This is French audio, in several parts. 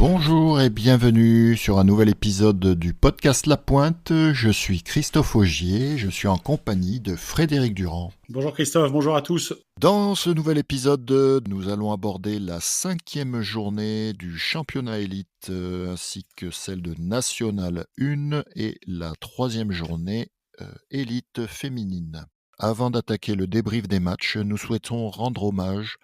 Bonjour et bienvenue sur un nouvel épisode du podcast La Pointe. Je suis Christophe Augier, je suis en compagnie de Frédéric Durand. Bonjour Christophe, bonjour à tous. Dans ce nouvel épisode, nous allons aborder la 5e journée du championnat élite ainsi que celle de National 1 et la 3e journée élite féminine. Avant d'attaquer le débrief des matchs, nous souhaitons rendre hommage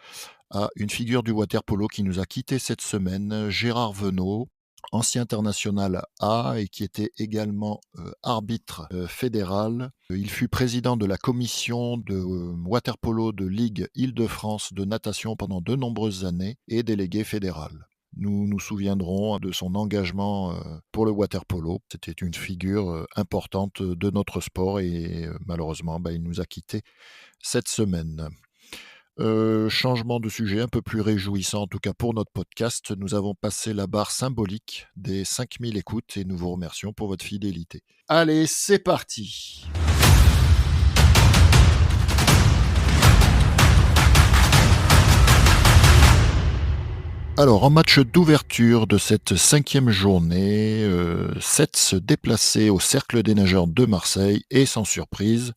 à une figure du water-polo qui nous a quittés cette semaine, Gérard Venot, ancien international A et qui était également arbitre fédéral. Il fut président de la commission de water-polo de Ligue Île-de-France de natation pendant de nombreuses années et délégué fédéral. Nous nous souviendrons de son engagement pour le water-polo. C'était une figure importante de notre sport et malheureusement, il nous a quittés cette semaine. Changement de sujet un peu plus réjouissant, en tout cas pour notre podcast. Nous avons passé la barre symbolique des 5000 écoutes et nous vous remercions pour votre fidélité. Allez, c'est parti! Alors, en match d'ouverture de cette 5e journée, Seth se déplaçait au Cercle des Nageurs de Marseille et sans surprise,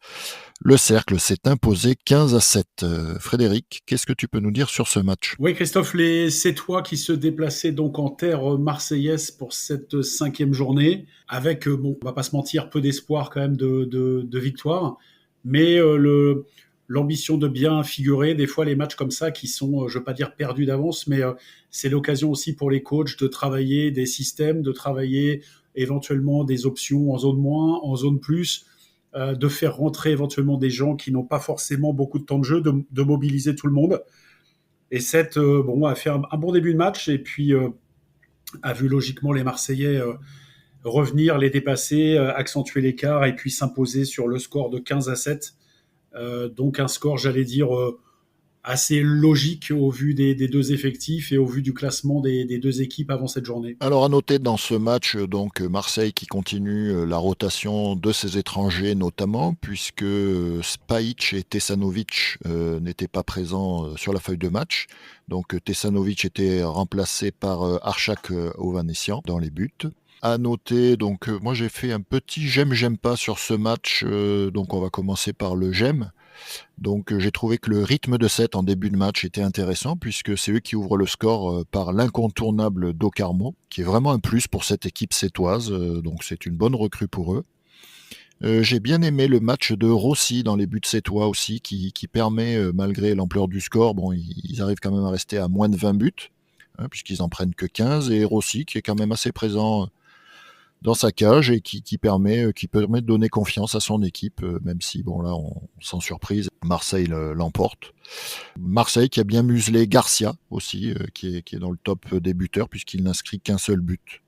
le Cercle s'est imposé 15-7. Frédéric, qu'est-ce que tu peux nous dire sur ce match? Oui Christophe, les Sétois qui se déplaçaient donc en terre marseillaise pour cette 5e journée, avec, on va pas se mentir, peu d'espoir quand même de victoire, mais l'ambition de bien figurer, des fois les matchs comme ça qui sont, je veux pas dire perdus d'avance, mais c'est l'occasion aussi pour les coachs de travailler des systèmes, de travailler éventuellement des options en zone moins, en zone plus, de faire rentrer éventuellement des gens qui n'ont pas forcément beaucoup de temps de jeu, de mobiliser tout le monde. Et Seth a fait un bon début de match et puis a vu logiquement les Marseillais revenir, les dépasser, accentuer l'écart et puis s'imposer sur le score de 15-7. Donc un score, j'allais dire, assez logique au vu des deux effectifs et au vu du classement des deux équipes avant cette journée. Alors à noter dans ce match, donc Marseille qui continue la rotation de ses étrangers notamment, puisque Spajic et Tesanovic n'étaient pas présents sur la feuille de match. Donc Tesanovic était remplacé par Arshak Ovanessian dans les buts. À noter, donc moi j'ai fait un petit j'aime pas sur ce match, donc on va commencer par le j'aime. Donc j'ai trouvé que le rythme de Seth en début de match était intéressant puisque c'est eux qui ouvrent le score par l'incontournable Do Carmo, qui est vraiment un plus pour cette équipe sétoise, donc c'est une bonne recrue pour eux. J'ai bien aimé le match de Rossi dans les buts sétois aussi, qui permet, malgré l'ampleur du score, ils arrivent quand même à rester à moins de 20 buts, hein, puisqu'ils en prennent que 15, et Rossi qui est quand même assez présent dans sa cage et qui permet de donner confiance à son équipe, même si, là, sans surprise, Marseille l'emporte. Marseille qui a bien muselé Garcia aussi, qui est dans le top des buteurs, puisqu'il n'inscrit qu'un seul but.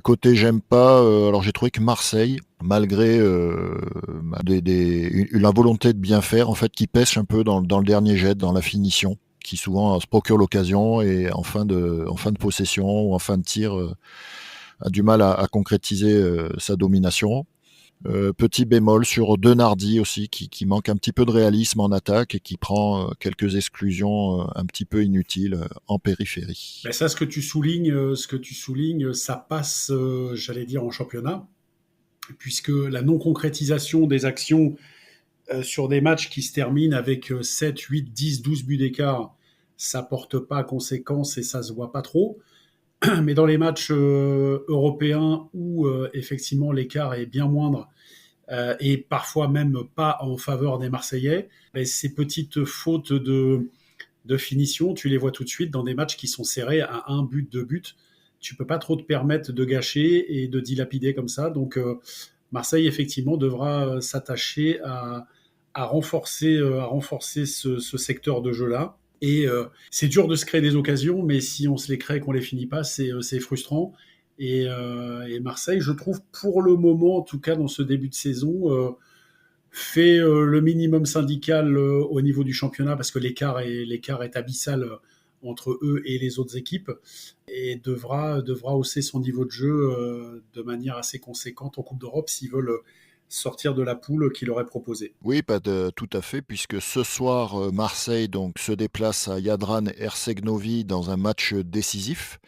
Côté j'aime pas, alors j'ai trouvé que Marseille, malgré la volonté de bien faire, en fait, qui pêche un peu dans le dernier jet, dans la finition, qui souvent se procure l'occasion et en fin de possession ou en fin de tir, a du mal à concrétiser sa domination. Petit bémol sur Denardi aussi, qui manque un petit peu de réalisme en attaque et qui prend quelques exclusions un petit peu inutiles en périphérie. Ben ça, ce que tu soulignes, ça passe, j'allais dire, en championnat, puisque la non-concrétisation des actions sur des matchs qui se terminent avec 7, 8, 10, 12 buts d'écart, ça porte pas conséquence et ça se voit pas trop. Mais dans les matchs européens où effectivement l'écart est bien moindre et parfois même pas en faveur des Marseillais, ces petites fautes de finition, tu les vois tout de suite dans des matchs qui sont serrés à un but, deux buts. Tu peux pas trop te permettre de gâcher et de dilapider comme ça. Donc Marseille effectivement devra s'attacher à renforcer ce secteur de jeu là. Et c'est dur de se créer des occasions, mais si on se les crée et qu'on les finit pas, c'est frustrant. Et Marseille, je trouve, pour le moment, en tout cas dans ce début de saison, fait le minimum syndical au niveau du championnat parce que l'écart est abyssal entre eux et les autres équipes et devra hausser son niveau de jeu de manière assez conséquente en Coupe d'Europe s'ils veulent sortir de la poule qu'il leur est proposée. Oui, tout à fait, puisque ce soir, Marseille donc, se déplace à Jadran Ercegnovi dans un match décisif.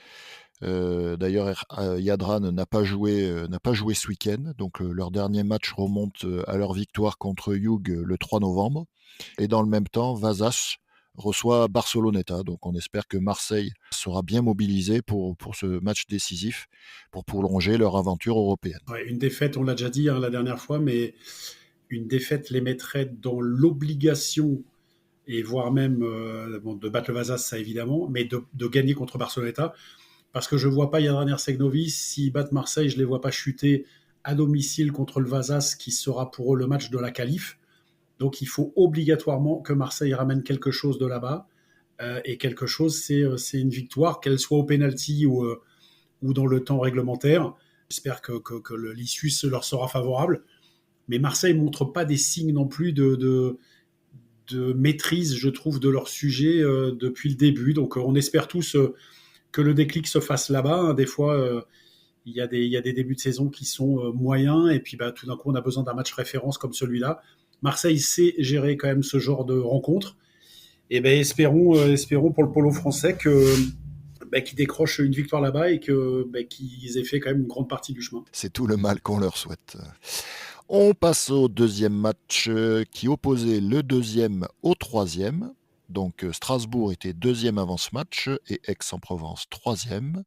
D'ailleurs, Yadran n'a pas joué ce week-end, donc leur dernier match remonte à leur victoire contre Hughes le 3 novembre. Et dans le même temps, Vasas reçoit Barceloneta. Donc on espère que Marseille sera bien mobilisé pour ce match décisif, pour prolonger leur aventure européenne. Ouais, une défaite, on l'a déjà dit la dernière fois, mais une défaite les mettrait dans l'obligation, et voire même bon, de battre le Vasas, ça évidemment, mais de gagner contre Barceloneta. Parce que je ne vois pas Jadran Ercegnovic, s'ils battent Marseille, je ne les vois pas chuter à domicile contre le Vasas, qui sera pour eux le match de la qualif. Donc il faut obligatoirement que Marseille ramène quelque chose de là-bas. Et quelque chose, c'est une victoire, qu'elle soit au penalty ou dans le temps réglementaire. J'espère que l'issue leur sera favorable. Mais Marseille ne montre pas des signes non plus de maîtrise, je trouve, de leur sujet depuis le début. Donc on espère tous que le déclic se fasse là-bas. Hein. Des fois, il y a des débuts de saison qui sont moyens, et puis tout d'un coup, on a besoin d'un match référence comme celui-là. Marseille sait gérer quand même ce genre de rencontre. Et espérons pour le polo français qu'ils décrochent une victoire là-bas et qu'ils aient fait quand même une grande partie du chemin. C'est tout le mal qu'on leur souhaite. On passe au deuxième match qui opposait le deuxième au troisième. Donc Strasbourg était deuxième avant ce match et Aix-en-Provence troisième.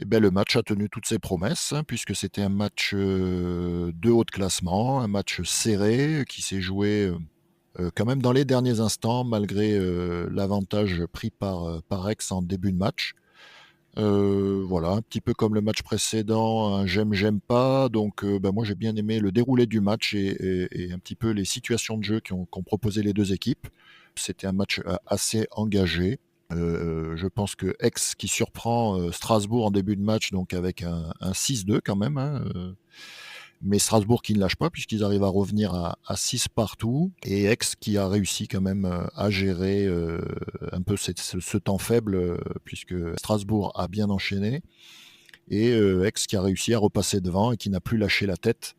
Et bien, le match a tenu toutes ses promesses, hein, puisque c'était un match de haut de classement, un match serré qui s'est joué quand même dans les derniers instants, malgré l'avantage pris par Aix en début de match. Voilà, un petit peu comme le match précédent, un j'aime pas. Donc, moi, j'ai bien aimé le déroulé du match et un petit peu les situations de jeu qu'ont proposé les deux équipes. C'était un match assez engagé. Je pense que Aix qui surprend Strasbourg en début de match, donc avec un 6-2 quand même, hein, mais Strasbourg qui ne lâche pas puisqu'ils arrivent à revenir à 6 partout, et Aix qui a réussi quand même à gérer un peu ce temps faible, puisque Strasbourg a bien enchaîné, et Aix qui a réussi à repasser devant et qui n'a plus lâché la tête,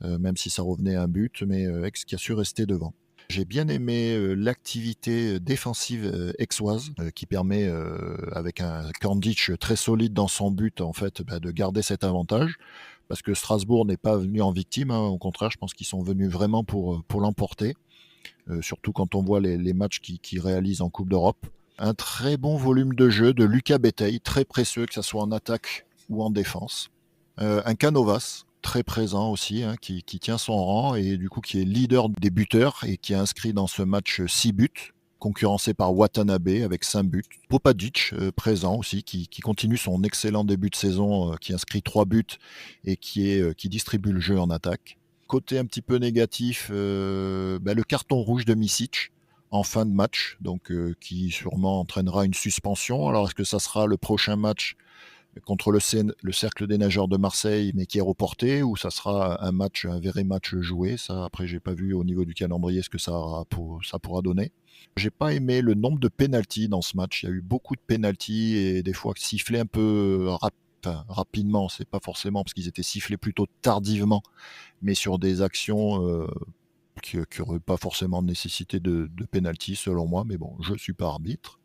même si ça revenait à un but, mais Aix qui a su rester devant. J'ai bien aimé l'activité défensive aixoise qui permet, avec un Kandic très solide dans son but, en fait, de garder cet avantage. Parce que Strasbourg n'est pas venu en victime, hein. Au contraire, je pense qu'ils sont venus vraiment pour l'emporter, surtout quand on voit les matchs qu'ils réalisent en Coupe d'Europe. Un très bon volume de jeu de Lucas Béteille, très précieux, que ce soit en attaque ou en défense. Un Canovas, très présent aussi, hein, qui tient son rang et du coup qui est leader des buteurs et qui a inscrit dans ce match 6 buts, concurrencé par Watanabe avec 5 buts. Popadic, présent aussi, qui continue son excellent début de saison, qui inscrit 3 buts et qui distribue le jeu en attaque. Côté un petit peu négatif, le carton rouge de Misic en fin de match, donc qui sûrement entraînera une suspension. Alors est-ce que ça sera le prochain match contre le Cercle des Nageurs de Marseille, mais qui est reporté, ou ça sera un vrai match joué? Ça, après, j'ai pas vu au niveau du calendrier ce que ça pourra donner. J'ai pas aimé le nombre de pénaltys dans ce match. Il y a eu beaucoup de pénaltys et des fois sifflés un peu rapidement. C'est pas forcément parce qu'ils étaient sifflés plutôt tardivement, mais sur des actions qui n'auraient pas forcément nécessité de pénalty selon moi. Mais bon, je suis pas arbitre.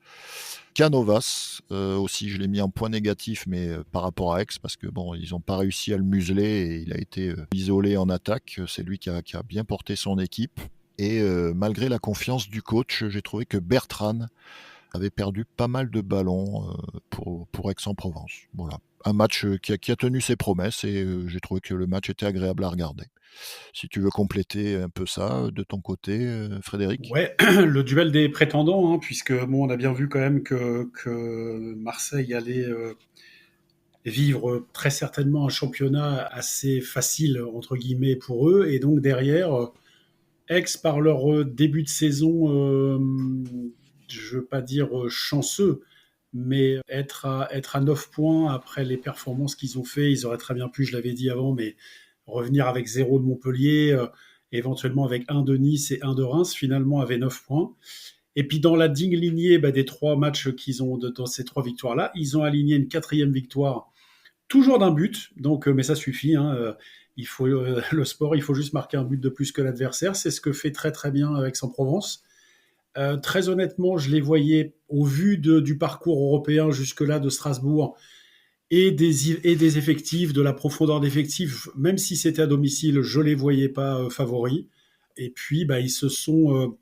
Canovas, aussi, je l'ai mis en point négatif, mais par rapport à Aix, parce que bon, ils n'ont pas réussi à le museler et il a été isolé en attaque. C'est lui qui a bien porté son équipe. Et malgré la confiance du coach, j'ai trouvé que Bertrand avait perdu pas mal de ballons pour Aix-en-Provence. Voilà. Un match qui a tenu ses promesses et j'ai trouvé que le match était agréable à regarder. Si tu veux compléter un peu ça de ton côté, Frédéric. Ouais, le duel des prétendants, hein, puisque bon, on a bien vu quand même que Marseille allait vivre très certainement un championnat assez facile, entre guillemets, pour eux. Et donc derrière, Aix, par leur début de saison, je ne veux pas dire chanceux, mais être à 9 points après les performances qu'ils ont fait, ils auraient très bien pu, je l'avais dit avant, mais revenir avec 0 de Montpellier, éventuellement avec un de Nice et un de Reims, finalement avait 9 points. Et puis dans la digne lignée des 3 matchs qu'ils ont dans ces 3 victoires-là, ils ont aligné une 4e victoire, toujours d'un but, donc, mais ça suffit. Hein, le sport, il faut juste marquer un but de plus que l'adversaire. C'est ce que fait très très bien avec Aix-en-Provence. Très honnêtement, je les voyais, au vu du parcours européen jusque-là de Strasbourg, et des effectifs, de la profondeur d'effectifs. Même si c'était à domicile, je les voyais pas favoris. Et puis, ils se sont,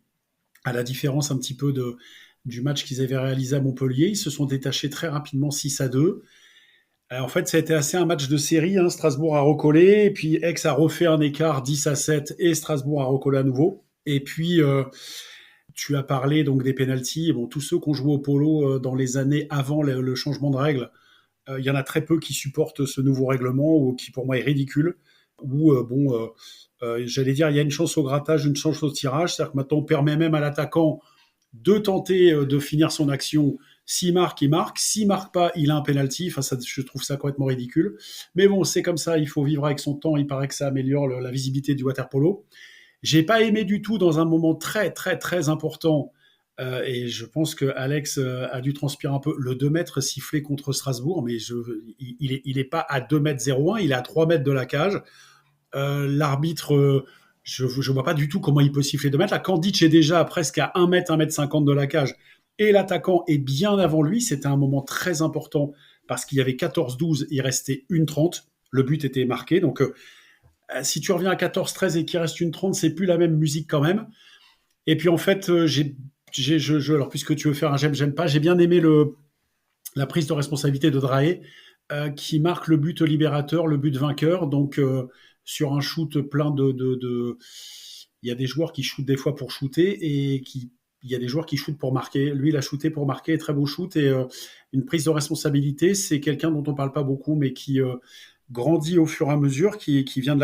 à la différence un petit peu du match qu'ils avaient réalisé à Montpellier, ils se sont détachés très rapidement 6-2. En fait, ça a été assez un match de série, hein. Strasbourg a recollé, et puis Aix a refait un écart 10-7, et Strasbourg a recollé à nouveau. Et puis, tu as parlé donc des pénaltys. Bon, tous ceux qui ont joué au polo dans les années avant le changement de règle, il y en a très peu qui supportent ce nouveau règlement, ou qui pour moi est ridicule. Ou j'allais dire, il y a une chance au grattage, une chance au tirage. C'est-à-dire que maintenant, on permet même à l'attaquant de tenter de finir son action. S'il marque, il marque. S'il marque pas, il a un penalty. Enfin, ça, je trouve ça complètement ridicule. Mais bon, c'est comme ça. Il faut vivre avec son temps. Il paraît que ça améliore la visibilité du water-polo. J'ai pas aimé du tout dans un moment très, très, très important. Et je pense que Alex a dû transpirer un peu. Le 2 mètres sifflé contre Strasbourg, mais il est pas à 2 mètres 01, il est à 3 mètres de la cage. L'arbitre, je vois pas du tout comment il peut siffler 2 mètres. La Kandic est déjà presque à 1 mètre, 1 mètre 50 de la cage. Et l'attaquant est bien avant lui. C'était un moment très important parce qu'il y avait 14-12, il restait 1-30. Le but était marqué. Donc, si tu reviens à 14-13 et qu'il reste 1-30, c'est plus la même musique quand même. Et puis, en fait, alors, puisque tu veux faire un j'aime pas, j'ai bien aimé la prise de responsabilité de Drahe, qui marque le but libérateur, le but vainqueur. Donc, sur un shoot plein il y a des joueurs qui shootent des fois pour shooter, et il y a des joueurs qui shootent pour marquer. Lui, il a shooté pour marquer, très beau shoot. Et une prise de responsabilité, c'est quelqu'un dont on parle pas beaucoup, mais qui grandit au fur et à mesure, qui vient de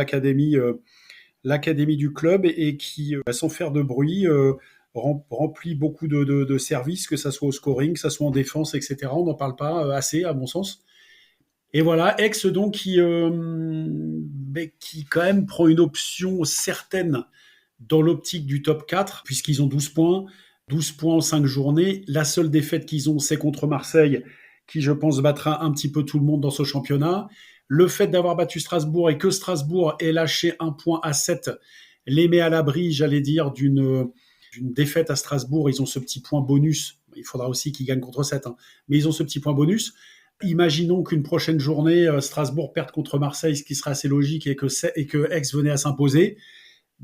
l'académie du club, et qui, sans faire de bruit, remplit beaucoup de services, que ça soit au scoring, que ça soit en défense, etc. On n'en parle pas assez, à mon sens. Et voilà, Aix donc qui quand même prend une option certaine dans l'optique du top 4, puisqu'ils ont 12 points, 12 points en 5 journées. La seule défaite qu'ils ont, c'est contre Marseille, qui, je pense, battra un petit peu tout le monde dans ce championnat. Le fait d'avoir battu Strasbourg, et que Strasbourg ait lâché un point à 7, les met à l'abri, j'allais dire, d'une défaite à Strasbourg. Ils ont ce petit point bonus. Il faudra aussi qu'ils gagnent contre 7, hein. Mais ils ont ce petit point bonus. Imaginons qu'une prochaine journée, Strasbourg perde contre Marseille, ce qui serait assez logique, et que Aix venait à s'imposer.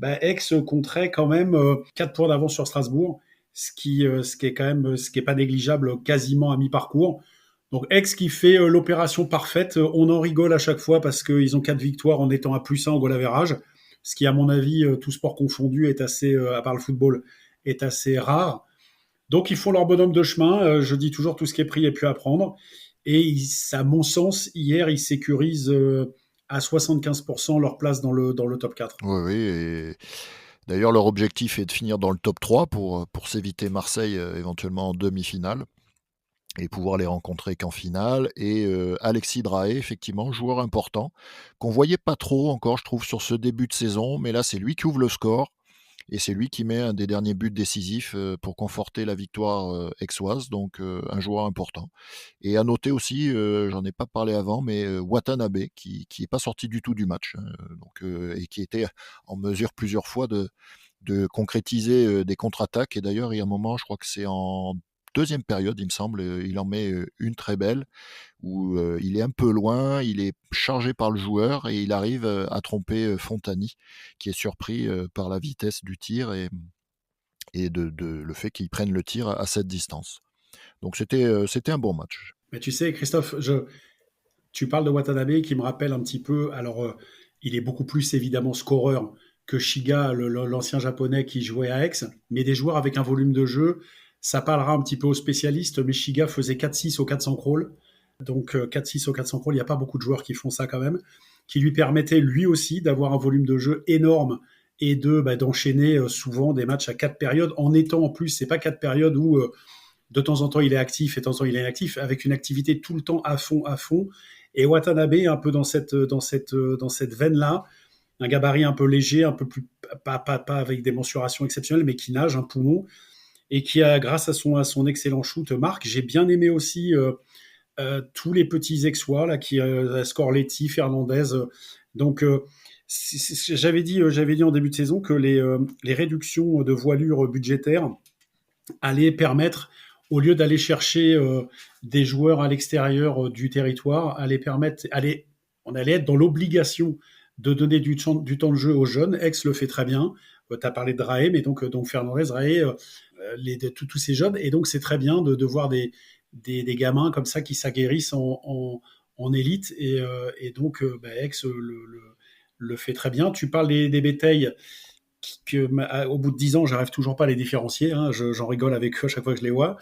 Aix compterait quand même 4 points d'avance sur Strasbourg, ce qui est pas négligeable, quasiment à mi-parcours. Donc Aix qui fait l'opération parfaite. On en rigole à chaque fois parce qu'ils ont 4 victoires en étant à +1 en goal average, ce qui, à mon avis, tout sport confondu, est assez, à part le football, est assez rare. Donc ils font leur bonhomme de chemin. Je dis toujours, tout ce qui est pris est plus à prendre. Et à mon sens, hier, ils sécurisent à 75% leur place dans le top 4. Oui, oui. Et d'ailleurs, leur objectif est de finir dans le top 3 pour s'éviter Marseille éventuellement en demi-finale et pouvoir les rencontrer qu'en finale. Et Alexis Drahe, effectivement, joueur important, qu'on voyait pas trop encore, je trouve, sur ce début de saison. Mais là, c'est lui qui ouvre le score. Et c'est lui qui met un des derniers buts décisifs pour conforter la victoire aixoise, donc un joueur important. Et à noter aussi, j'en ai pas parlé avant, mais Watanabe, qui est pas sorti du tout du match, hein, donc, et qui était en mesure plusieurs fois de concrétiser des contre-attaques. Et d'ailleurs, il y a un moment, je crois que c'est en deuxième période, il me semble, il en met une très belle, où il est un peu loin, il est chargé par le joueur et il arrive à tromper Fontani, qui est surpris par la vitesse du tir et le fait qu'il prenne le tir à cette distance. Donc c'était un bon match. Mais tu sais, Christophe, tu parles de Watanabe qui me rappelle un petit peu. Alors, il est beaucoup plus évidemment scoreur que Shiga, l'ancien japonais qui jouait à Aix, mais des joueurs avec un volume de jeu. Ça parlera un petit peu aux spécialistes, mais Shiga faisait 4-6 au 400 crawl. Donc 4-6 au 400 crawl, il n'y a pas beaucoup de joueurs qui font ça quand même, qui lui permettait lui aussi d'avoir un volume de jeu énorme, et d'enchaîner souvent des matchs à 4 périodes, en étant en plus, c'est pas 4 périodes où de temps en temps il est actif et de temps en temps il est inactif, avec une activité tout le temps à fond, à fond. Et Watanabe, un peu dans cette veine-là, un gabarit un peu léger, un peu plus, pas avec des mensurations exceptionnelles, mais qui nage un poumon, et qui a, grâce à son excellent shoot, marque. J'ai bien aimé aussi tous les petits Aixois là, qui Scorletti, Fernandez. Donc j'avais dit en début de saison que les réductions de voilure budgétaires allaient permettre au lieu d'aller chercher des joueurs à l'extérieur du territoire, on allait être dans l'obligation de donner du temps de jeu aux jeunes. Aix le fait très bien. Tu as parlé de Raé, mais donc Fernandez, Raé, tous ces jeunes. Et donc, c'est très bien de voir des gamins comme ça qui s'aguerrissent en élite. Et donc, Aix le fait très bien. Tu parles des bétails au bout de 10 ans, j'arrive toujours pas à les différencier. Hein, j'en rigole avec eux à chaque fois que je les vois.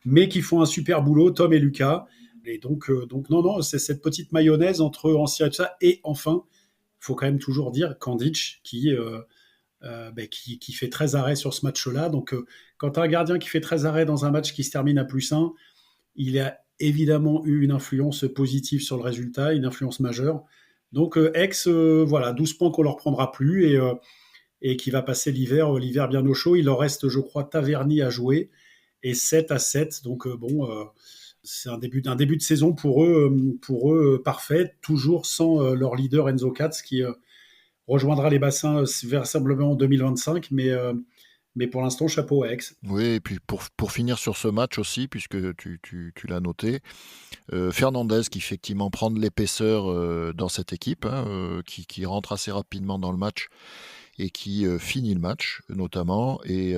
Mais qui font un super boulot, Tom et Lucas. Et donc non, c'est cette petite mayonnaise entre anciens et tout ça. Et enfin, il faut quand même toujours dire Kandic qui fait 13 arrêts sur ce match-là. Donc, quand tu as un gardien qui fait 13 arrêts dans un match qui se termine à +1, il a évidemment eu une influence positive sur le résultat, une influence majeure. Donc, Aix, voilà, 12 points qu'on leur prendra plus et qui va passer l'hiver bien au chaud. Il leur reste, je crois, Taverny à jouer et 7-7. Donc, c'est un début de saison pour eux parfait, toujours sans leur leader Enzo Katz qui rejoindra les bassins vraisemblablement en 2025, mais pour l'instant, chapeau à Aix. Oui, et puis pour finir sur ce match aussi, puisque tu l'as noté, Fernandez qui effectivement prend de l'épaisseur dans cette équipe, hein, qui rentre assez rapidement dans le match et qui finit le match notamment, et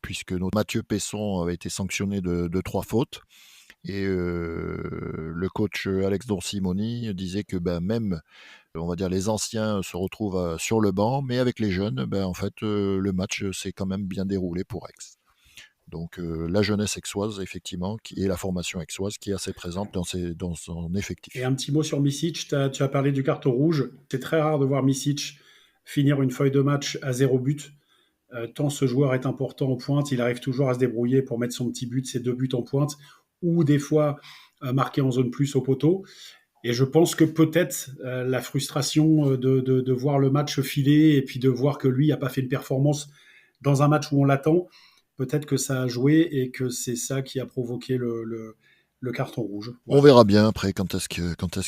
puisque notre Mathieu Pesson avait été sanctionné de 3 fautes. Et le coach Alex Dorsimoni disait que même, on va dire, les anciens se retrouvent sur le banc, mais avec les jeunes, en fait, le match s'est quand même bien déroulé pour Aix. Donc la jeunesse aixoise, effectivement, et la formation aixoise qui est assez présente dans son effectif. Et un petit mot sur Misic, tu as parlé du carton rouge. C'est très rare de voir Misic finir une feuille de match à 0 but. Tant ce joueur est important en pointe, il arrive toujours à se débrouiller pour mettre son petit but, ses 2 buts en pointe, ou des fois marqué en zone plus au poteau. Et je pense que peut-être la frustration de voir le match filer et puis de voir que lui n'a pas fait une performance dans un match où on l'attend, peut-être que ça a joué et que c'est ça qui a provoqué le carton rouge. Voilà. On verra bien après quand est-ce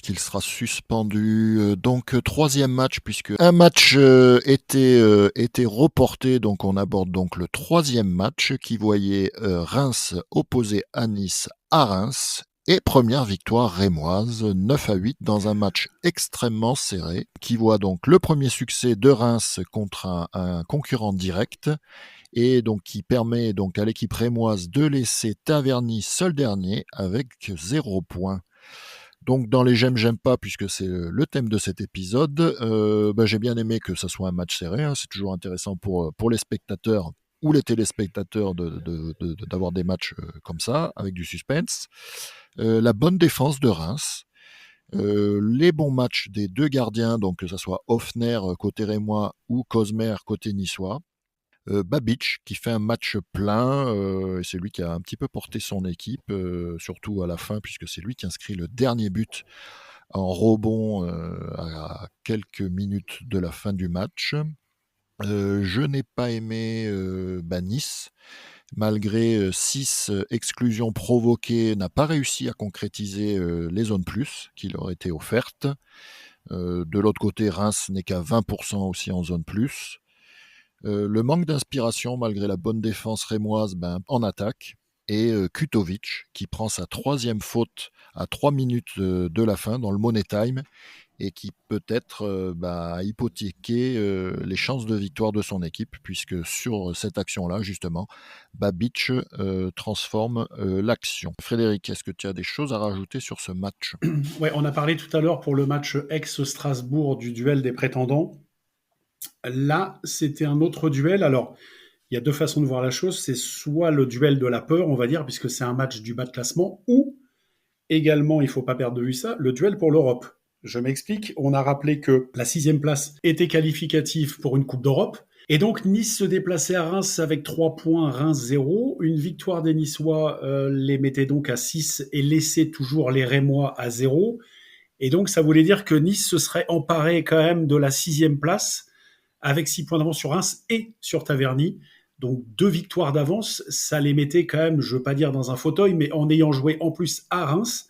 qu'il sera suspendu. Donc troisième match, puisque un match était reporté, donc on aborde donc le troisième match qui voyait Reims opposé à Nice à Reims. Et première victoire rémoise, 9-8 dans un match extrêmement serré, qui voit donc le premier succès de Reims contre un concurrent direct, et donc qui permet donc à l'équipe rémoise de laisser Taverny seul dernier avec 0 points. Donc dans les j'aime pas, puisque c'est le thème de cet épisode, j'ai bien aimé que ça soit un match serré, hein, c'est toujours intéressant pour les spectateurs ou les téléspectateurs d'avoir des matchs comme ça, avec du suspense. La bonne défense de Reims, les bons matchs des deux gardiens, donc que ce soit Hoffner côté rémois ou Cosmer côté niçois. Babic qui fait un match plein, et c'est lui qui a un petit peu porté son équipe, surtout à la fin, puisque c'est lui qui inscrit le dernier but en rebond à quelques minutes de la fin du match. Je n'ai pas aimé Nice. Malgré 6 exclusions provoquées, n'a pas réussi à concrétiser les zones plus qui leur étaient offertes. De l'autre côté, Reims n'est qu'à 20% aussi en zone plus. Le manque d'inspiration malgré la bonne défense rémoise en attaque. Et Kutovic qui prend sa 3e faute à 3 minutes de la fin dans le Money Time, et qui peut-être a hypothéqué les chances de victoire de son équipe, puisque sur cette action-là, justement, Babic transforme l'action. Frédéric, est-ce que tu as des choses à rajouter sur ce match ? Ouais, on a parlé tout à l'heure pour le match Aix-Strasbourg du duel des prétendants. Là, c'était un autre duel. Alors, il y a 2 façons de voir la chose. C'est soit le duel de la peur, on va dire, puisque c'est un match du bas de classement, ou également, il ne faut pas perdre de vue ça, le duel pour l'Europe. Je m'explique, on a rappelé que la 6e place était qualificative pour une Coupe d'Europe, et donc Nice se déplaçait à Reims avec 3 points, Reims 0. Une victoire des Niçois les mettait donc à 6 et laissait toujours les Rémois à 0. Et donc ça voulait dire que Nice se serait emparé quand même de la 6e place, avec 6 points d'avance sur Reims et sur Taverny. Donc 2 victoires d'avance, ça les mettait quand même, je ne veux pas dire dans un fauteuil, mais en ayant joué en plus à Reims.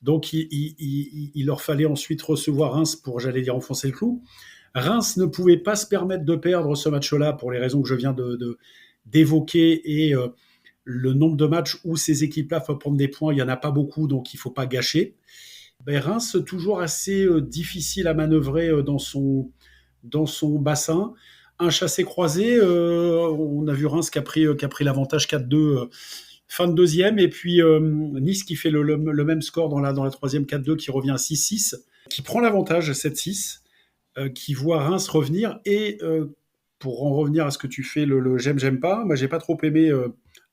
Donc il leur fallait ensuite recevoir Reims pour, j'allais dire, enfoncer le clou. Reims ne pouvait pas se permettre de perdre ce match-là pour les raisons que je viens d'évoquer, et le nombre de matchs où ces équipes-là peuvent prendre des points, il n'y en a pas beaucoup, donc il ne faut pas gâcher. Ben, Reims, toujours assez difficile à manœuvrer dans son bassin. Un chassé-croisé, on a vu Reims qui a pris l'avantage 4-2 fin de deuxième, et puis Nice qui fait le même score dans la troisième 4-2, qui revient à 6-6, qui prend l'avantage 7-6, qui voit Reims revenir, et pour en revenir à ce que tu fais, le j'aime pas, moi j'ai pas trop aimé,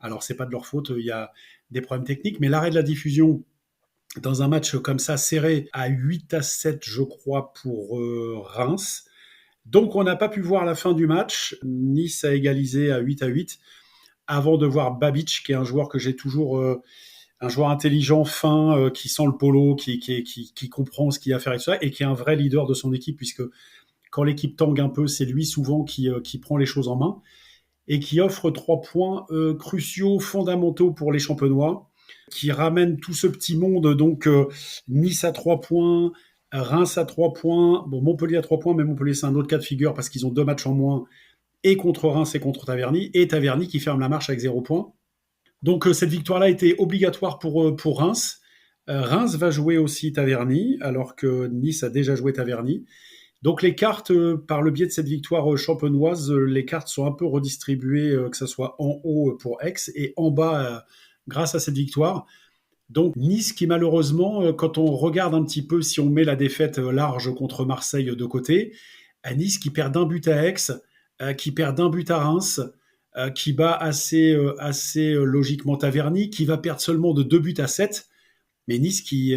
alors c'est pas de leur faute, il y a des problèmes techniques, mais l'arrêt de la diffusion dans un match comme ça serré à 8-7, je crois, pour Reims. Donc on n'a pas pu voir la fin du match. Nice a égalisé à 8-8 avant de voir Babic, qui est un joueur que j'ai toujours, un joueur intelligent, fin, qui sent le polo, qui comprend ce qu'il y a à faire et tout ça, et qui est un vrai leader de son équipe, puisque quand l'équipe tangue un peu, c'est lui souvent qui prend les choses en main, et qui offre 3 points cruciaux, fondamentaux pour les Champenois, qui ramène tout ce petit monde. Donc Nice à 3 points, Reims à 3 points, bon, Montpellier à 3 points, mais Montpellier c'est un autre cas de figure parce qu'ils ont 2 matchs en moins, et contre Reims et contre Taverny, et Taverny qui ferme la marche avec 0 points. Donc cette victoire-là était obligatoire pour Reims. Reims va jouer aussi Taverny, alors que Nice a déjà joué Taverny. Donc les cartes, par le biais de cette victoire champenoise, les cartes sont un peu redistribuées, que ce soit en haut pour Aix et en bas grâce à cette victoire. Donc Nice qui malheureusement, quand on regarde un petit peu, si on met la défaite large contre Marseille de côté, à Nice qui perd d'un but à Aix, qui perd d'un but à Reims, qui bat assez logiquement Taverny, qui va perdre seulement de 2 buts à 7. Mais Nice qui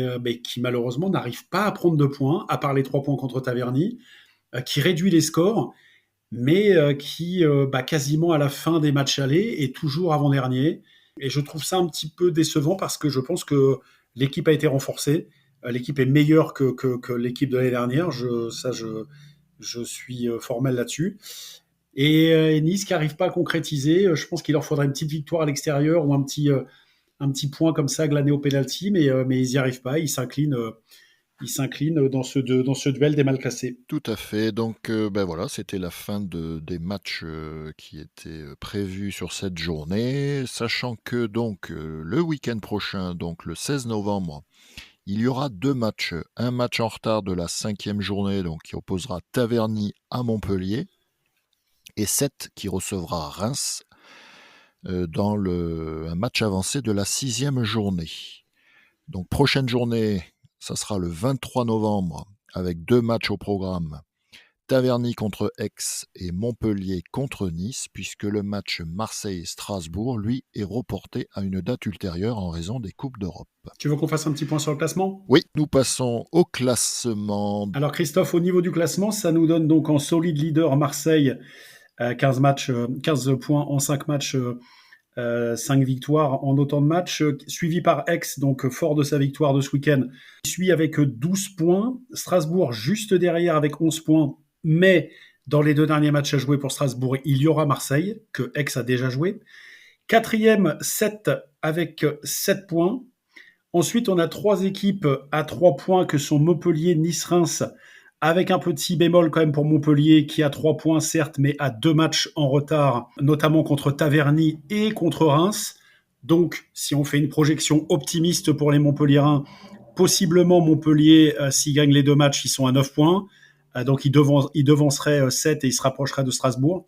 malheureusement n'arrive pas à prendre de points, à part les 3 points contre Taverny, qui réduit les scores, mais qui quasiment à la fin des matchs allés est toujours avant-dernier. Et je trouve ça un petit peu décevant parce que je pense que l'équipe a été renforcée. L'équipe est meilleure que l'équipe de l'année dernière. Je suis formel là-dessus. Et Nice qui n'arrive pas à concrétiser. Je pense qu'il leur faudrait une petite victoire à l'extérieur ou un petit point comme ça glané au penalty, mais ils n'y arrivent pas. Ils s'inclinent dans ce duel des mal classés. Tout à fait. Donc, voilà, c'était la fin des matchs qui étaient prévus sur cette journée. Sachant que donc le week-end prochain, donc le 16 novembre, il y aura 2 matchs. Un match en retard de la 5e journée, donc qui opposera Taverny à Montpellier, et 7 qui recevra Reims dans un match avancé de la 6e journée. Donc prochaine journée, ça sera le 23 novembre avec 2 matchs au programme. Taverny contre Aix et Montpellier contre Nice, puisque le match Marseille-Strasbourg, lui, est reporté à une date ultérieure en raison des Coupes d'Europe. Tu veux qu'on fasse un petit point sur le classement ? Oui, nous passons au classement. Alors Christophe, au niveau du classement, ça nous donne donc en solide leader Marseille, 15 points en 5 matchs, 5 victoires en autant de matchs, suivi par Aix, donc fort de sa victoire de ce week-end, il suit avec 12 points, Strasbourg juste derrière avec 11 points, mais dans les 2 derniers matchs à jouer pour Strasbourg, il y aura Marseille, que Aix a déjà joué. Quatrième, 7 avec 7 points. Ensuite, on a 3 équipes à 3 points que sont Montpellier, Nice, Reims, avec un petit bémol quand même pour Montpellier, qui a 3 points certes, mais a 2 matchs en retard, notamment contre Taverny et contre Reims. Donc, si on fait une projection optimiste pour les Montpelliérains, possiblement Montpellier, s'ils gagnent les 2 matchs, ils sont à 9 points. Donc, ils devanceraient 7 et ils se rapprocheraient de Strasbourg.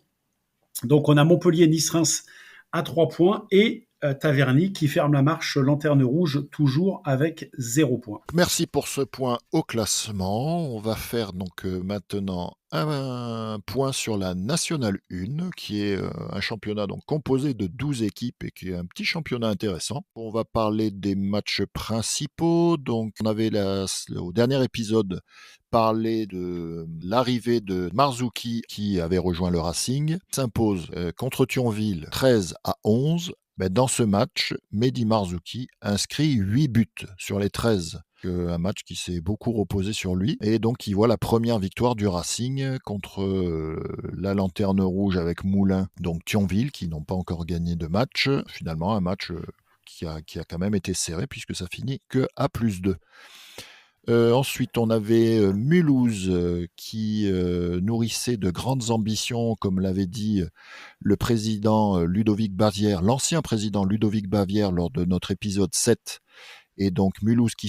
Donc, on a Montpellier, Nice, Reims à 3 points et Taverny qui ferme la marche lanterne rouge toujours avec 0 points. Merci pour ce point au classement. On va faire donc maintenant un point sur la Nationale 1, qui est un championnat donc composé de 12 équipes et qui est un petit championnat intéressant. On va parler des matchs principaux. Donc on avait au dernier épisode parlé de l'arrivée de Marzuki qui avait rejoint le Racing, s'impose contre Thionville 13-11. Dans ce match, Mehdi Marzuki inscrit 8 buts sur les 13. Un match qui s'est beaucoup reposé sur lui. Et donc, il voit la première victoire du Racing contre la Lanterne Rouge avec Moulins, donc Thionville, qui n'ont pas encore gagné de match. Finalement, un match qui a quand même été serré, puisque ça finit que à +2. Ensuite, on avait Mulhouse qui nourrissait de grandes ambitions, comme l'avait dit le président Ludovic Bavière, l'ancien président Ludovic Bavière lors de notre épisode 7. Et donc Mulhouse qui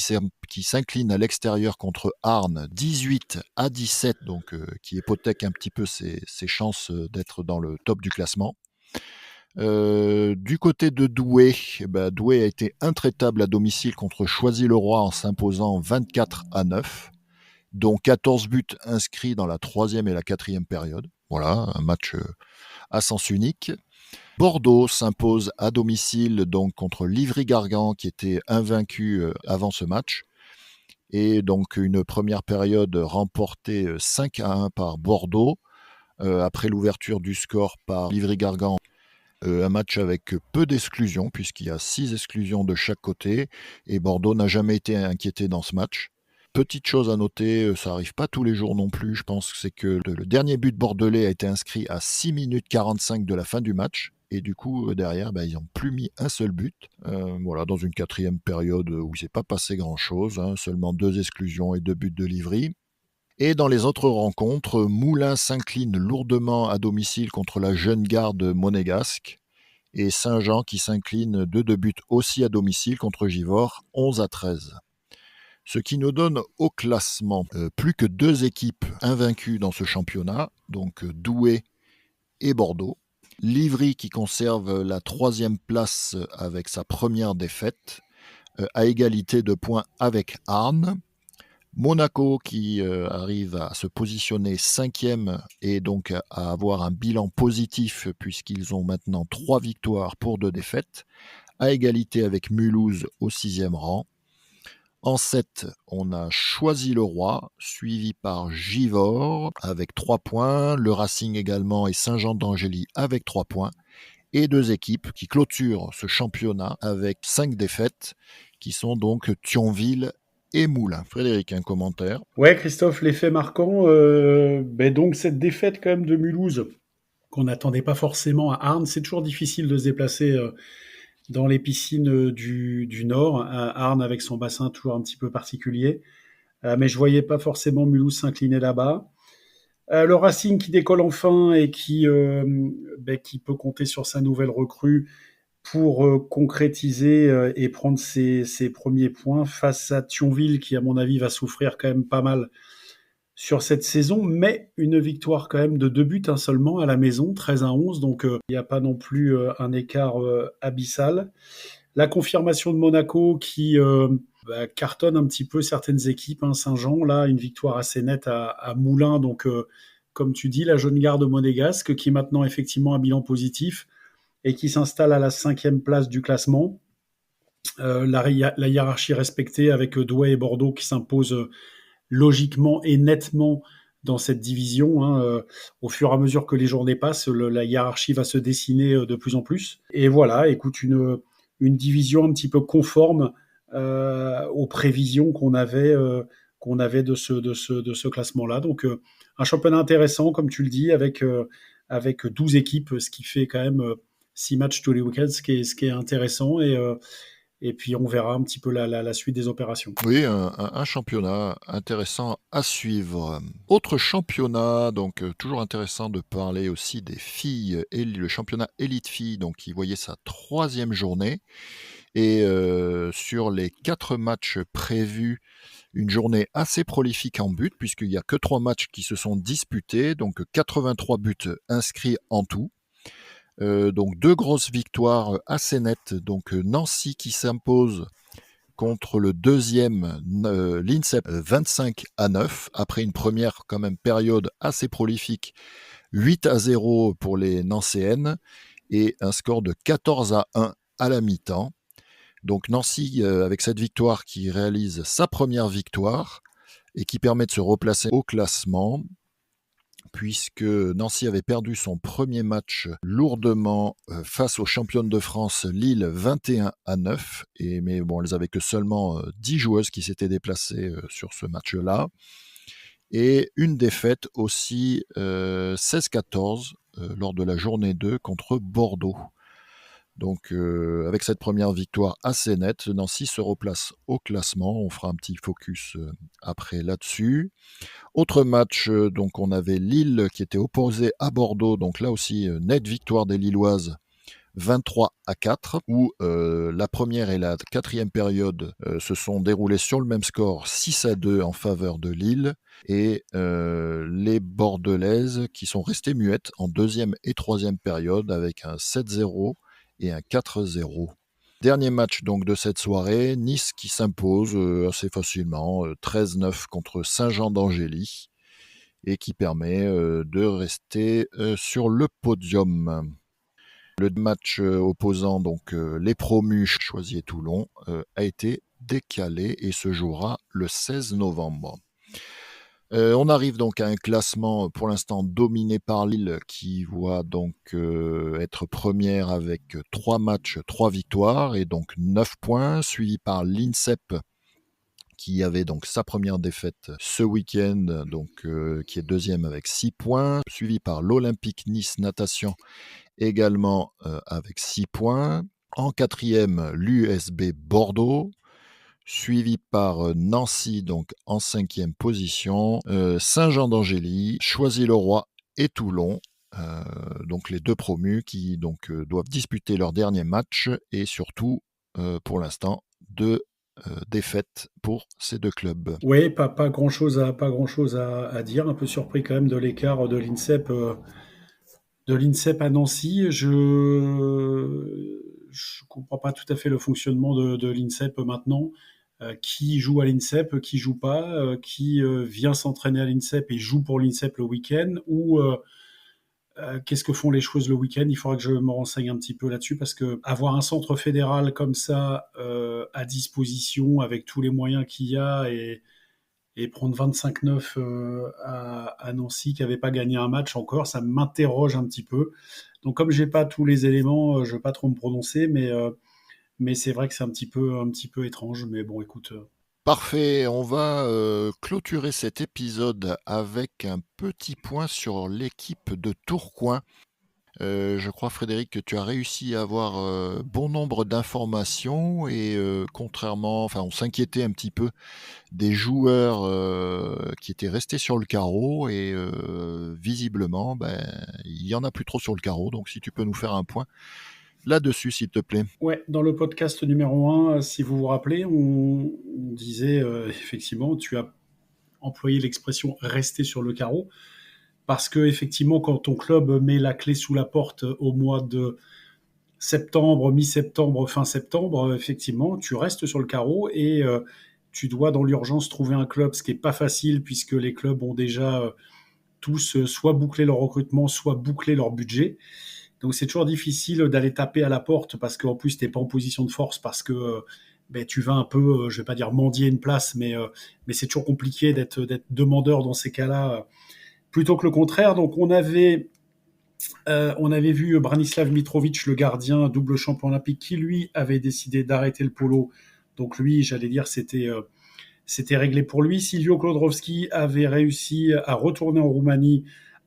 s'incline à l'extérieur contre Arnes 18-17, donc qui hypothèque un petit peu ses chances d'être dans le top du classement. Du côté de Douai, Douai a été intraitable à domicile contre Choisy-le-Roi en s'imposant 24-9, dont 14 buts inscrits dans la 3e et la 4e période. Voilà, un match à sens unique. Bordeaux s'impose à domicile donc contre Livry-Gargan qui était invaincu avant ce match. Et donc une première période remportée 5-1 par Bordeaux, après l'ouverture du score par Livry-Gargan. Un match avec peu d'exclusions, puisqu'il y a 6 exclusions de chaque côté, et Bordeaux n'a jamais été inquiété dans ce match. Petite chose à noter, ça n'arrive pas tous les jours non plus, je pense que c'est que le dernier but bordelais a été inscrit à 6 minutes 45 de la fin du match, et du coup, derrière, ils n'ont plus mis un seul but. Voilà, dans une 4e période où il ne s'est pas passé grand-chose, seulement 2 exclusions et 2 buts de Livry. Et dans les autres rencontres, Moulins s'incline lourdement à domicile contre la jeune garde monégasque et Saint-Jean qui s'incline de 2 buts aussi à domicile contre Givors, 11-13. Ce qui nous donne au classement plus que 2 équipes invaincues dans ce championnat, donc Douai et Bordeaux. Livry qui conserve la 3e place avec sa première défaite, à égalité de points avec Arnes. Monaco qui arrive à se positionner 5e et donc à avoir un bilan positif puisqu'ils ont maintenant 3 victoires pour 2 défaites, à égalité avec Mulhouse au 6e rang. En 7, on a Choisy-le-Roi, suivi par Givors avec 3 points, le Racing également et Saint-Jean d'Angély avec 3 points, et 2 équipes qui clôturent ce championnat avec 5 défaites, qui sont donc Thionville et Moulins. Frédéric, un commentaire? Ouais, Christophe, l'effet marquant, donc cette défaite quand même de Mulhouse, qu'on n'attendait pas forcément à Arnes. C'est toujours difficile de se déplacer dans les piscines du Nord, à Arnes avec son bassin toujours un petit peu particulier. Mais je voyais pas forcément Mulhouse s'incliner là-bas. Le Racing qui décolle enfin et qui peut compter sur sa nouvelle recrue pour concrétiser et prendre ses premiers points face à Thionville qui, à mon avis, va souffrir quand même pas mal sur cette saison, mais une victoire quand même de 2 buts seulement à la maison, 13-11, donc il n'y a pas non plus un écart abyssal. La confirmation de Monaco qui cartonne un petit peu certaines équipes, Saint-Jean, là, une victoire assez nette à Moulins, donc comme tu dis, la jeune garde monégasque qui est maintenant effectivement un bilan positif et qui s'installe à la 5e place du classement. La hiérarchie respectée avec Douai et Bordeaux qui s'imposent logiquement et nettement dans cette division. Au fur et à mesure que les journées passent, la hiérarchie va se dessiner de plus en plus. Et voilà, écoute, une division un petit peu conforme aux prévisions qu'on avait de ce classement-là. Donc, un championnat intéressant, comme tu le dis, avec 12 équipes, ce qui fait quand même 6 matchs tous les week-ends, ce qui est intéressant. Et puis, on verra un petit peu la suite des opérations. Oui, un championnat intéressant à suivre. Autre championnat, donc toujours intéressant de parler aussi des filles, et le championnat élite filles, donc qui voyait sa 3e journée. Et sur les 4 matchs prévus, une journée assez prolifique en but, puisqu'il n'y a que 3 matchs qui se sont disputés, donc 83 buts inscrits en tout. Donc 2 grosses victoires assez nettes. Donc Nancy qui s'impose contre le 2e l'INSEP 25-9, après une première quand même période assez prolifique, 8-0 pour les Nancéennes et un score de 14-1 à la mi-temps. Donc Nancy, avec cette victoire qui réalise sa première victoire et qui permet de se replacer au classement, puisque Nancy avait perdu son premier match lourdement face aux championnes de France Lille 21-9, mais bon, elles avaient que seulement 10 joueuses qui s'étaient déplacées sur ce match-là, et une défaite aussi 16-14 lors de la journée 2 contre Bordeaux. Donc, avec cette première victoire assez nette, Nancy se replace au classement. On fera un petit focus après là-dessus. Autre match, donc on avait Lille qui était opposé à Bordeaux. Donc là aussi, nette victoire des Lilloises 23-4, où la première et la quatrième période se sont déroulées sur le même score, 6-2 en faveur de Lille, et les Bordelaises qui sont restées muettes en deuxième et troisième période avec un 7-0 et un 4-0. Dernier match donc de cette soirée, Nice qui s'impose assez facilement, 13-9 contre Saint-Jean d'Angély, et qui permet de rester sur le podium. Le match opposant donc les promus Choisy et Toulon a été décalé et se jouera le 16 novembre. On arrive donc à un classement pour l'instant dominé par Lille qui voit donc être première avec 3 matchs, 3 victoires et donc 9 points, suivi par l'INSEP qui avait donc sa première défaite ce week-end, donc qui est deuxième avec 6 points, suivi par l'Olympique Nice Natation également avec 6 points. En quatrième, l'USB Bordeaux, suivi par Nancy, donc en cinquième position, Saint-Jean d'Angély, Choisy-le-Roi et Toulon. Donc les deux promus qui donc doivent disputer leur dernier match et surtout pour l'instant deux défaites pour ces deux clubs. Oui, pas grand-chose à dire. Un peu surpris quand même de l'écart de l'INSEP à Nancy. Je comprends pas tout à fait le fonctionnement de l'INSEP maintenant. Qui joue à l'INSEP, qui joue pas, qui vient s'entraîner à l'INSEP et joue pour l'INSEP le week-end, ou qu'est-ce que font les choses le week-end? Il faudra que je me renseigne un petit peu là-dessus parce que avoir un centre fédéral comme ça à disposition avec tous les moyens qu'il y a et prendre 25-9 à Nancy qui n'avait pas gagné un match encore, ça m'interroge un petit peu. Donc comme j'ai pas tous les éléments, je ne vais pas trop me prononcer, mais c'est vrai que c'est un petit peu étrange. Mais bon, écoute. Parfait, on va clôturer cet épisode avec un petit point sur l'équipe de Tourcoing. Je crois, Frédéric, que tu as réussi à avoir bon nombre d'informations et contrairement, enfin, on s'inquiétait un petit peu des joueurs qui étaient restés sur le carreau et visiblement, ben, il y en a plus trop sur le carreau. Donc, si tu peux nous faire un point là-dessus, s'il te plaît. Ouais, dans le podcast numéro un, si vous vous rappelez, on disait effectivement, tu as employé l'expression rester sur le carreau, parce que effectivement, quand ton club met la clé sous la porte au mois de septembre, mi-septembre, fin septembre, effectivement, tu restes sur le carreau et tu dois dans l'urgence trouver un club, ce qui n'est pas facile puisque les clubs ont déjà tous soit bouclé leur recrutement, soit bouclé leur budget. Donc c'est toujours difficile d'aller taper à la porte parce qu'en plus tu n'es pas en position de force parce que ben, tu vas un peu, je vais pas dire mendier une place, mais c'est toujours compliqué d'être demandeur dans ces cas-là plutôt que le contraire. Donc on avait vu Branislav Mitrovic, le gardien, double champion olympique, qui lui avait décidé d'arrêter le polo. Donc lui, j'allais dire, c'était réglé pour lui. Silvio Klodrowski avait réussi à retourner en Roumanie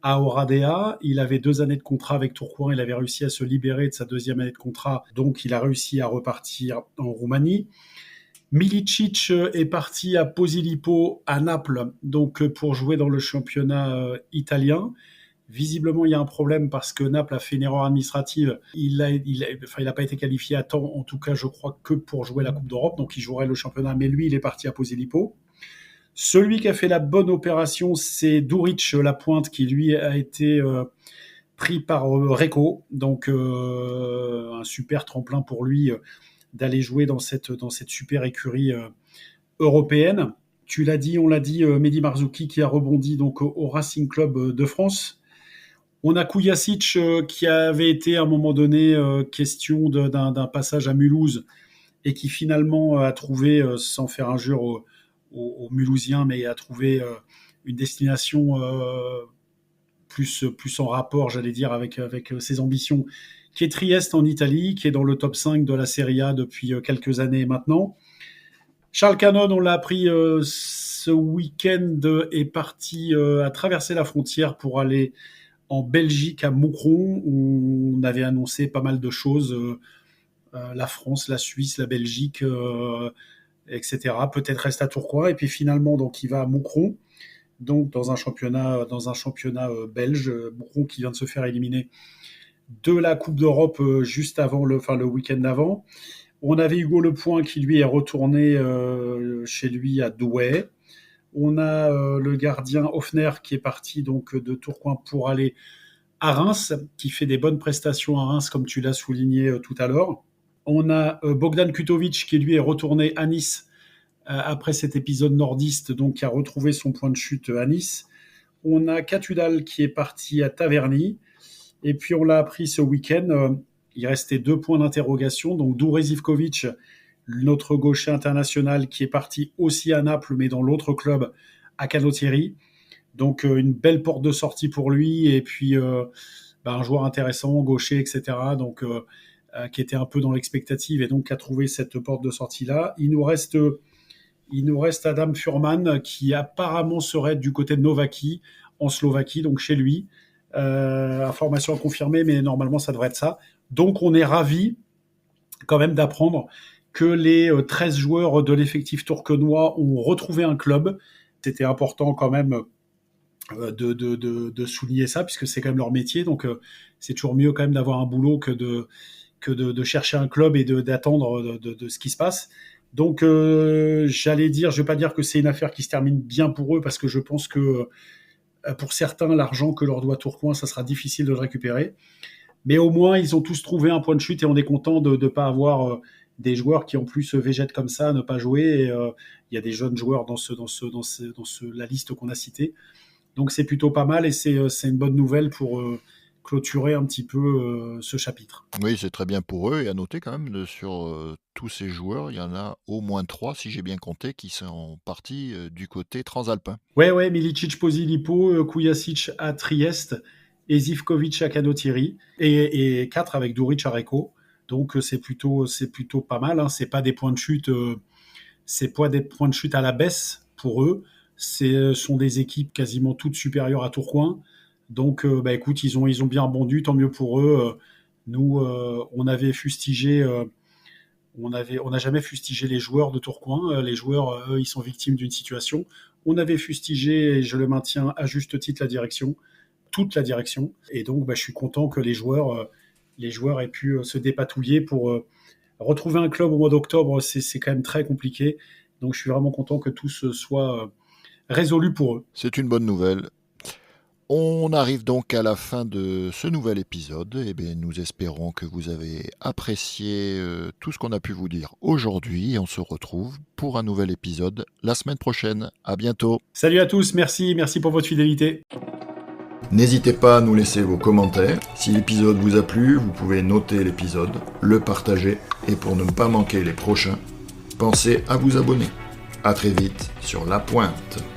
à Oradea. Il avait 2 années de contrat avec Tourcoing. Il avait réussi à se libérer de sa 2e année de contrat. Donc il a réussi à repartir en Roumanie. Milicic est parti à Posillipo, à Naples, donc pour jouer dans le championnat italien. Visiblement, il y a un problème parce que Naples a fait une erreur administrative. Il n'a pas été qualifié à temps, en tout cas, je crois, que pour jouer la Coupe d'Europe. Donc, il jouerait le championnat, mais lui, il est parti à Posillipo. Celui qui a fait la bonne opération, c'est Duric, la pointe, qui lui a été pris par Reco. Donc, un super tremplin pour lui d'aller jouer dans cette super écurie européenne. Tu l'as dit, on l'a dit, Mehdi Marzouki qui a rebondi donc au Racing Club de France. On a Kujacic qui avait été à un moment donné question d'un passage à Mulhouse et qui finalement a trouvé, sans faire injure aux Mulhousiens, mais a trouvé une destination plus en rapport, j'allais dire, avec ses ambitions, qui est Trieste en Italie, qui est dans le top 5 de la Serie A depuis quelques années maintenant. Charles Canon, on l'a appris ce week-end, est parti à traverser la frontière pour aller en Belgique, à Moucron. On avait annoncé pas mal de choses la France, la Suisse, la Belgique, etc. Peut-être reste à Tourcoing. Et puis finalement, donc, il va à Moucron, donc dans un championnat belge. Moucron qui vient de se faire éliminer de la Coupe d'Europe juste avant le week-end d'avant. On avait Hugo Lepoint qui lui est retourné chez lui à Douai. On a le gardien Hoffner qui est parti donc de Tourcoing pour aller à Reims, qui fait des bonnes prestations à Reims comme tu l'as souligné tout à l'heure. On a Bogdan Kutovic qui lui est retourné à Nice après cet épisode nordiste, donc qui a retrouvé son point de chute à Nice. On a Katudal qui est parti à Taverny. Et puis on l'a appris ce week-end, il restait 2 points d'interrogation. Donc Doure Zivkovic, notre gaucher international, qui est parti aussi à Naples, mais dans l'autre club, à Canottieri. Donc une belle porte de sortie pour lui. Et puis un joueur intéressant, gaucher, etc. Donc qui était un peu dans l'expectative et donc qui a trouvé cette porte de sortie-là. Il nous reste Adam Furman, qui apparemment serait du côté de Novaki, en Slovaquie, donc chez lui. Information à confirmer, mais normalement ça devrait être ça. Donc on est ravis quand même d'apprendre que les 13 joueurs de l'effectif tourquenois ont retrouvé un club. C'était important quand même de souligner ça, puisque c'est quand même leur métier. Donc c'est toujours mieux quand même d'avoir un boulot que de chercher un club et d'attendre de ce qui se passe. Donc j'allais dire, je vais pas dire que c'est une affaire qui se termine bien pour eux, parce que je pense que pour certains, l'argent que leur doit Tourcoing, ça sera difficile de le récupérer. Mais au moins, ils ont tous trouvé un point de chute et on est content de ne pas avoir des joueurs qui en plus végètent comme ça, ne pas jouer. Il y a des jeunes joueurs dans la liste qu'on a citée. Donc c'est plutôt pas mal et c'est une bonne nouvelle pour clôturer un petit peu ce chapitre. Oui, c'est très bien pour eux. Et à noter quand même, sur tous ces joueurs, il y en a au moins 3, si j'ai bien compté, qui sont partis du côté transalpin. Ouais, Milicic, Pozilipo, Kujasic à Trieste et Zivkovic à Canottieri et 4 avec Duric à Recco. Donc c'est plutôt pas mal. Hein. C'est pas des points de chute, à la baisse pour eux. Sont des équipes quasiment toutes supérieures à Tourcoing. Donc écoute, ils ont bien rebondi, tant mieux pour eux. Nous, on avait fustigé. On n'a jamais fustigé les joueurs de Tourcoing. Les joueurs, eux, ils sont victimes d'une situation. On avait fustigé, et je le maintiens à juste titre, toute la direction. Et donc, je suis content que les joueurs aient pu se dépatouiller pour retrouver un club au mois d'octobre. C'est quand même très compliqué. Donc, je suis vraiment content que tout se soit résolu pour eux. C'est une bonne nouvelle. On arrive donc à la fin de ce nouvel épisode. Eh bien, nous espérons que vous avez apprécié tout ce qu'on a pu vous dire aujourd'hui. On se retrouve pour un nouvel épisode la semaine prochaine. À bientôt. Salut à tous, merci pour votre fidélité. N'hésitez pas à nous laisser vos commentaires. Si l'épisode vous a plu, vous pouvez noter l'épisode, le partager et pour ne pas manquer les prochains, pensez à vous abonner. À très vite sur La Pointe.